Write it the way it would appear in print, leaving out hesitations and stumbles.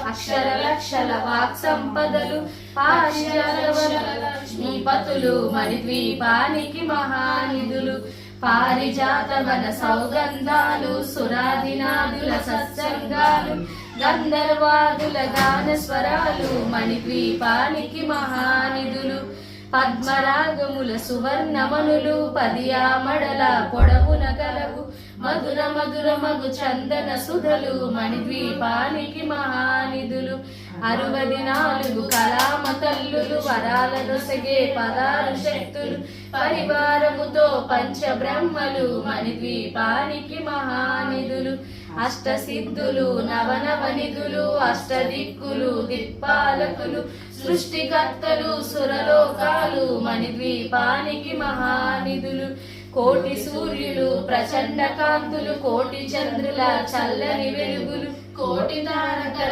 అక్షర లక్షల వాక్ సంపదలు పాశ్చాత్యపతులు మణిద్వీపానికి మహానిధులు పారిజాత వన సౌగంధాలు సురాదినాదుల సత్సంగాలు గంధర్వాదుల గాన స్వరాలు మణిద్వీపానికి మహానిధులు పద్మరాగముల సువర్ణమనులు పదియామడల పొడవున గలవు మధుర మధుర మగు చందన సుధలు మణిద్వీపానికి మహానిధులు 64 కళామ తల్లులు వరాల దొసగే 16 శక్తులు పరివారముతో పంచబ్రహ్మలు మణిద్వీపానికి మహానిధులు అష్టసిద్ధులు నవనవనిధులు అష్టదిక్కులు దిక్పాలకులు సృష్టికర్తలు సురలోకాలు మణిద్వీపానికి మహానిధులు కోటి సూర్యులు ప్రచండ కాంతులు కోటి చంద్రుల చల్లని వెలుగులు కోటి తారకల